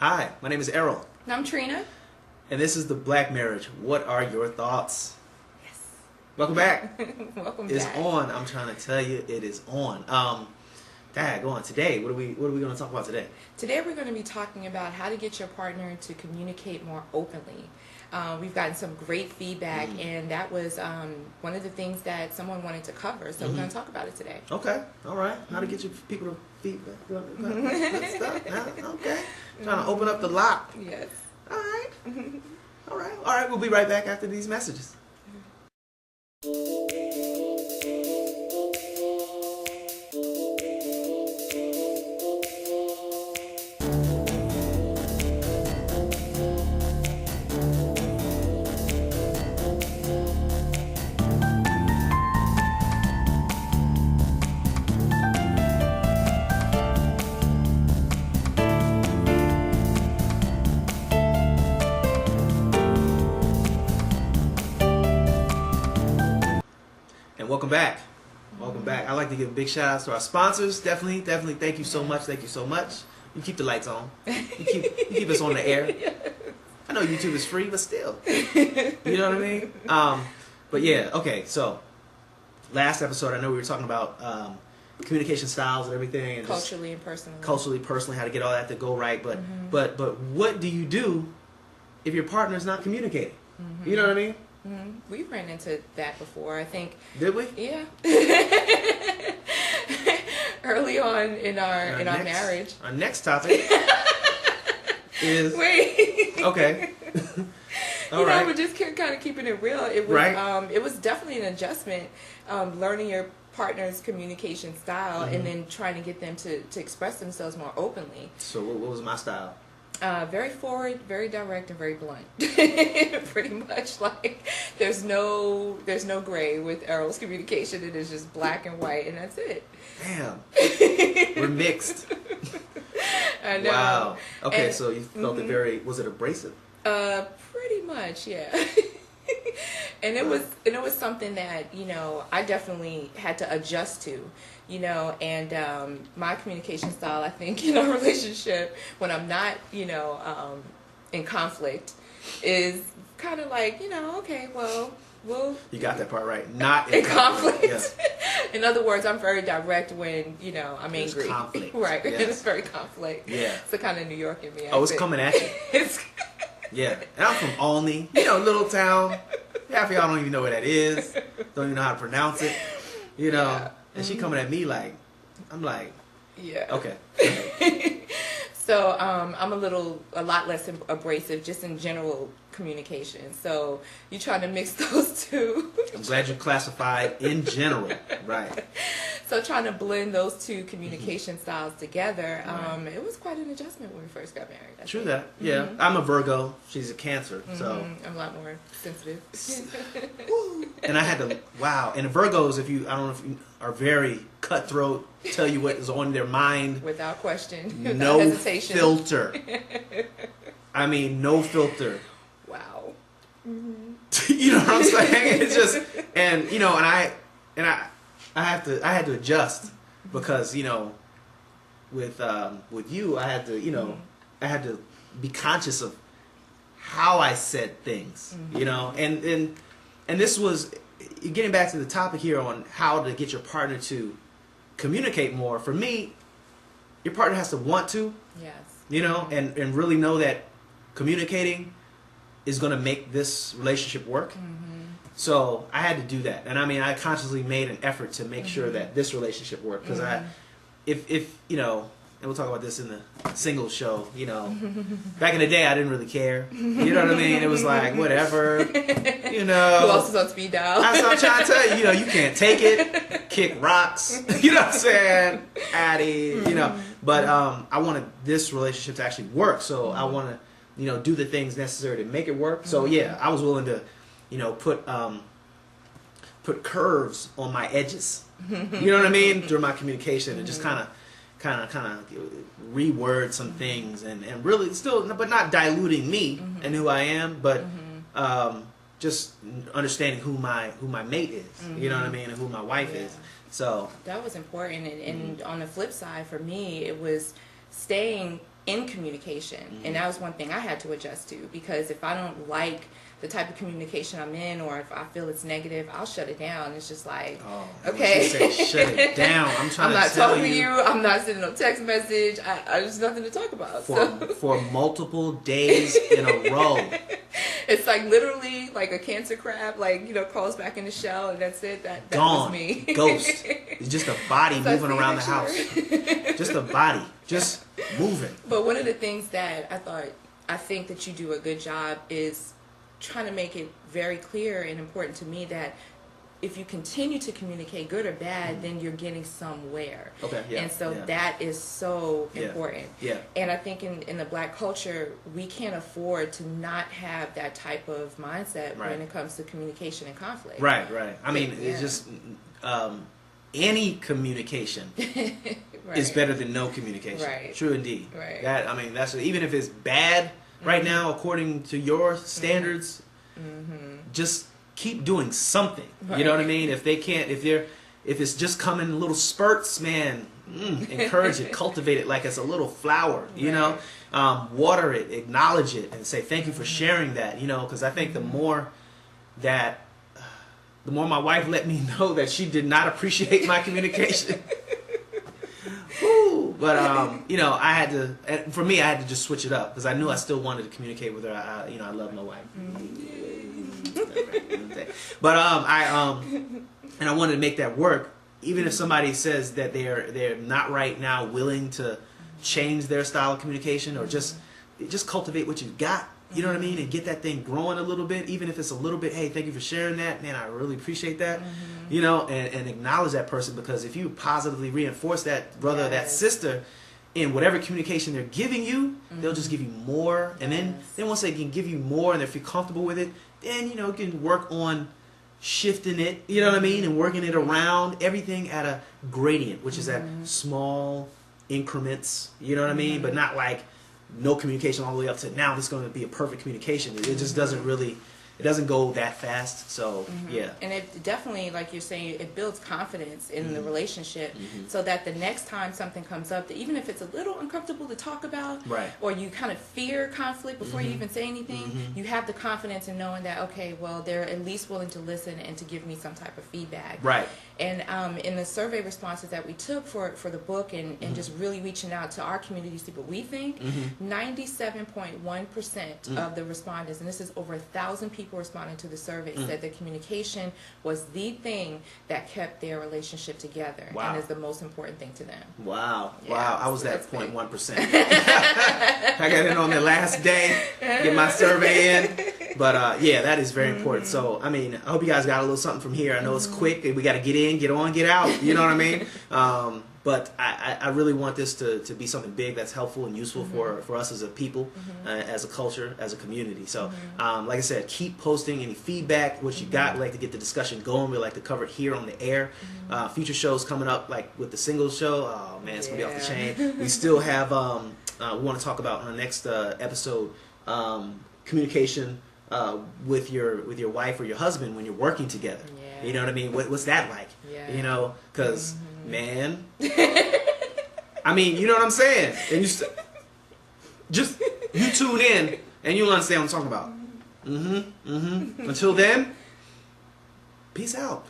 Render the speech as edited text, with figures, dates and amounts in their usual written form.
Hi, my name is Errol, And I'm Trina. and this is The Black Marriage. What are your thoughts? Yes. Welcome back. Welcome It's back. on. I'm trying to tell you, it is on. Go on. Today, what are we going to talk about today? Today we're going to be talking about how to get your partner to communicate more openly. We've gotten some great feedback, and that was one of the things that someone wanted to cover. So we're going to talk about it today. Okay. All right. How to get your people to feedback? Good stuff. Okay. Trying to open up the lock. Yes. All right. All right. All right. We'll be right back after these messages. And welcome back. Welcome back. I'd like to give big shout outs to our sponsors. Definitely. Thank you so much. Thank you so much. You keep the lights on. You keep us on the air. I know YouTube is free, but still. You know what I mean? But yeah, okay, so last episode I know we were talking about communication styles and everything, and Culturally and personally. personally, how to get all that to go right. But what do you do if your partner's not communicating? You know what I mean? We've ran into that before, I think. Did we? Yeah. Early on in our marriage. Our next topic is Wait. okay. You know, we're just kind of keeping it real. It was Right. It was definitely an adjustment, learning your partner's communication style and then trying to get them to express themselves more openly. So what was my style? Very forward, very direct, and very blunt. Pretty much, like there's no gray with Errol's communication. It is just black and white, and that's it. Damn. We're mixed. I know. Wow. Okay, And- so you felt it very, was it abrasive? Pretty much, yeah. And it was something that, you know, I definitely had to adjust to, you know, and my communication style, I think, in our relationship, when I'm not, you know, in conflict, is kind of like, you know, okay, well, You got that part right. Not in conflict. Yes. In other words, I'm very direct when, you know, I'm There's angry. conflict. Right. Yes. It's very conflict. Yeah. It's the kind of New York in me. Oh, it's coming at you. It's Yeah. And I'm from Olney, you know, little town. Half of y'all don't even know where that is. Don't even know how to pronounce it. You know. Yeah. And she coming at me like, I'm like, yeah. okay. So I'm a lot less abrasive just in general communication. So you trying to mix those two. I'm glad you classified in general. Right. So trying to blend those two communication styles together, it was quite an adjustment when we first got married. I True think. that. Yeah. I'm a Virgo. She's a Cancer. So. I'm a lot more sensitive. And I had to, wow. And the Virgos, I don't know if you are very cutthroat, tell you what is on their mind. Without question, without No hesitation. filter. I mean, no filter. Wow. You know what I'm saying? It's just, and you know, and I had to adjust because, you know, with you, I had to, you know, I had to be conscious of how I said things, you know, and this was getting back to the topic here on how to get your partner to communicate more. For me, your partner has to want to, Yes. you know, and really know that communicating is going to make this relationship work. So I had to do that, and I mean, I consciously made an effort to make sure that this relationship worked because if you know, and we'll talk about this in the singles show. You know, back in the day, I didn't really care. You know what I mean? It was like whatever. You know, Who else is on speed dial? that's what I'm trying to tell you. You know, you can't take it, kick rocks. You know what I'm saying? Addy, you know. But I wanted this relationship to actually work, so I want to, you know, do the things necessary to make it work. So yeah, I was willing to, you know, put curves on my edges. You know what I mean? During my communication and just kind of reword some things and really still, but not diluting me and who I am, but just understanding who my mate is. You know what I mean? And who my wife is. So that was important. And on the flip side, for me, it was staying in communication. And that was one thing I had to adjust to, because if I don't like the type of communication I'm in, or if I feel it's negative, I'll shut it down. It's just like, okay, shut it down. I'm not talking to you. I'm not sending no text message. I there's nothing to talk about for multiple days in a row. It's like literally like a cancer crab, like, you know, crawls back in the shell, and that's it. That Gone. was me. Ghost. It's just a body moving around the house. Just a body, just moving. But one of the things that I think that you do a good job is trying to make it very clear and important to me that if you continue to communicate, good or bad, then you're getting somewhere. Okay, yeah. And so that is so important. Yeah. And I think in the Black culture, we can't afford to not have that type of mindset when it comes to communication and conflict. Right. I mean, it's just any communication is better than no communication. Right. True indeed. Right. That, I mean, that's even if it's bad right now, according to your standards, just keep doing something. Right. You know what I mean? If it's just coming in little spurts, man, encourage it, cultivate it like it's a little flower. You know, water it, acknowledge it, and say thank you for sharing that. You know, because I think the more my wife let me know that she did not appreciate my communication. But you know, I had to just switch it up, because I knew I still wanted to communicate with her. I love my wife. But and I wanted to make that work, even if somebody says that they're not right now willing to change their style of communication, or just cultivate what you've got. You know what I mean? And get that thing growing a little bit, even if it's a little bit. Hey, thank you for sharing that, man. I really appreciate that. You know, and acknowledge that person, because if you positively reinforce that brother or that sister in whatever communication they're giving you, they'll just give you more. And then once they can give you more and they feel comfortable with it, then, you know, you can work on shifting it, you know what I mean, and working it around, everything at a gradient, which is at small increments, you know what I mean, but not like no communication all the way up to now this is going to be a perfect communication. It just doesn't really, it doesn't go that fast. So yeah, and it definitely, like you're saying, it builds confidence in the relationship, so that the next time something comes up, that even if it's a little uncomfortable to talk about, or you kind of fear conflict before you even say anything, you have the confidence in knowing that, okay, well, they're at least willing to listen and to give me some type of feedback. Right. And in the survey responses that we took for the book, and just really reaching out to our community to see what we think, 97.1% of the respondents, and this is over 1,000 people responding to the survey, said that communication was the thing that kept their relationship together and is the most important thing to them. Wow. Yeah, Wow. I was so that 0.1%. I got in on the last day, get my survey in. But yeah, that is very important. So, I mean, I hope you guys got a little something from here. I know it's quick. We got to get in, get on, get out. You know what I mean? But I really want this to be something big that's helpful and useful for us as a people, as a culture, as a community. So, like I said, keep posting any feedback, what you got. We like to get the discussion going. We like to cover it here on the air. Future shows coming up, like with the singles show. Oh, man, it's going to be off the chain. We still have, we want to talk about on the next episode, communication with your wife or your husband when you're working together. You know what I mean? What's that like? You know, because man, I mean, you know what I'm saying? And you just you tune in and you'll understand what I'm talking about. Until then, peace out.